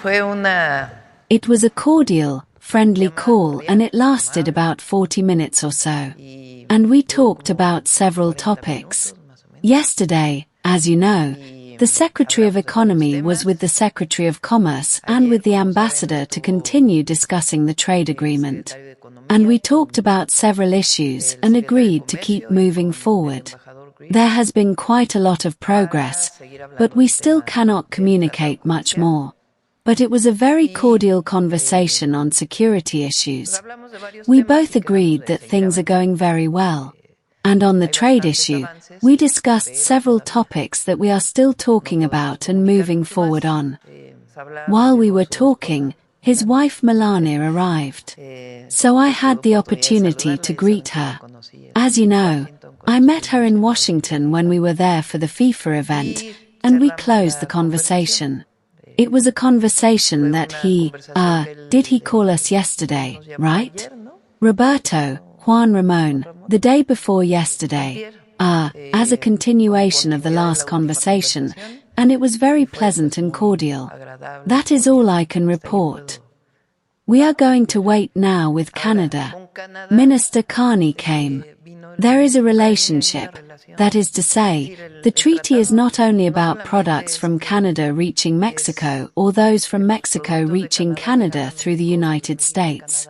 It was a cordial, friendly call and it lasted about 40 minutes or so. And we talked about several topics. Yesterday, as you know, the Secretary of Economy was with the Secretary of Commerce and with the Ambassador to continue discussing the trade agreement. And we talked about several issues and agreed to keep moving forward. There has been quite a lot of progress, but we still cannot communicate much more. But it was a very cordial conversation on security issues. We both agreed that things are going very well. And on the trade issue, we discussed several topics that we are still talking about and moving forward on. While we were talking, his wife Melania arrived. So I had the opportunity to greet her. As you know, I met her in Washington when we were there for the FIFA event, and we closed the conversation. It was a conversation that did he call us yesterday, right? Roberto, Juan Ramon, the day before yesterday, as a continuation of the last conversation, and it was very pleasant and cordial. That is all I can report. We are going to wait now with Canada. Minister Carney came. There is a relationship. That is to say, the treaty is not only about products from Canada reaching Mexico or those from Mexico reaching Canada through the United States.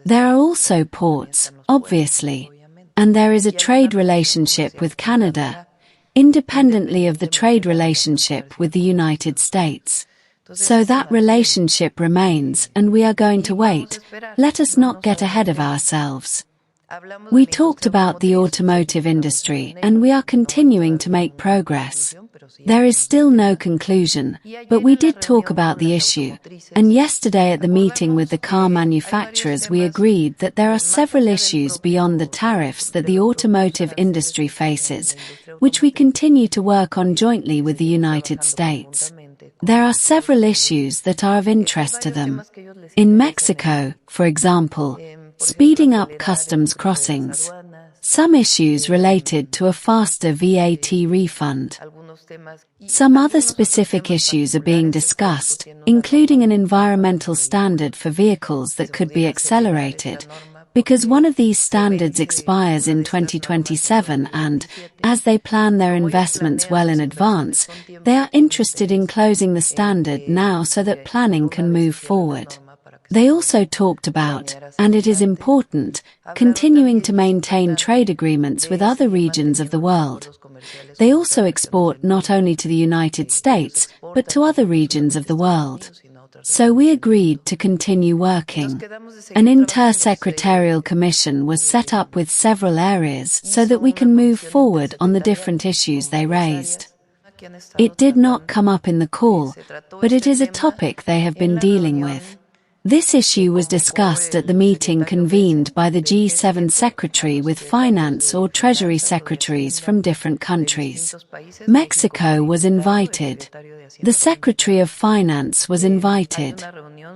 There are also ports, obviously. And there is a trade relationship with Canada, independently of the trade relationship with the United States. So that relationship remains, and we are going to wait. Let us not get ahead of ourselves. We talked about the automotive industry, and we are continuing to make progress. There is still no conclusion, but we did talk about the issue, and yesterday at the meeting with the car manufacturers we agreed that there are several issues beyond the tariffs that the automotive industry faces, which we continue to work on jointly with the United States. There are several issues that are of interest to them. In Mexico, for example, speeding up customs crossings. Some issues related to a faster VAT refund. Some other specific issues are being discussed, including an environmental standard for vehicles that could be accelerated, because one of these standards expires in 2027 and, as they plan their investments well in advance, they are interested in closing the standard now so that planning can move forward. They also talked about, and it is important, continuing to maintain trade agreements with other regions of the world. They also export not only to the United States, but to other regions of the world. So we agreed to continue working. An inter-secretarial commission was set up with several areas so that we can move forward on the different issues they raised. It did not come up in the call, but it is a topic they have been dealing with. This issue was discussed at the meeting convened by the G7 secretary with finance or treasury secretaries from different countries. Mexico was invited. The Secretary of Finance was invited.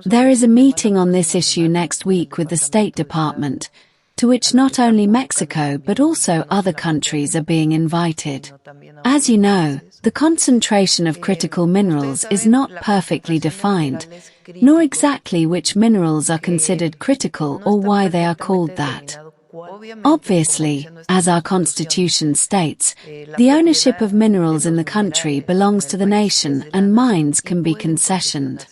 There is a meeting on this issue next week with the State Department, to which not only Mexico but also other countries are being invited. As you know, the concentration of critical minerals is not perfectly defined, nor exactly which minerals are considered critical or why they are called that. Obviously, as our constitution states, the ownership of minerals in the country belongs to the nation and mines can be concessioned.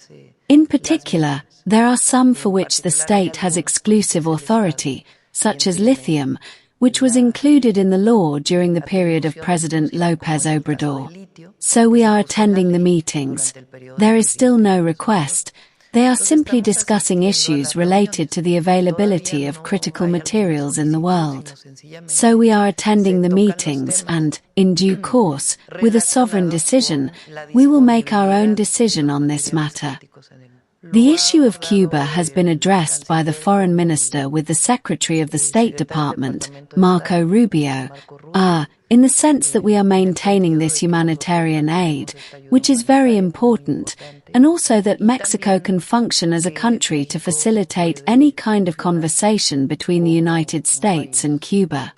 In particular, there are some for which the state has exclusive authority, such as lithium, which was included in the law during the period of President López Obrador. So we are attending the meetings. There is still no request. They are simply discussing issues related to the availability of critical materials in the world. So we are attending the meetings and, in due course, with a sovereign decision, we will make our own decision on this matter. The issue of Cuba has been addressed by the Foreign Minister with the Secretary of the State Department, Marco Rubio, in the sense that we are maintaining this humanitarian aid, which is very important, and also that Mexico can function as a country to facilitate any kind of conversation between the United States and Cuba.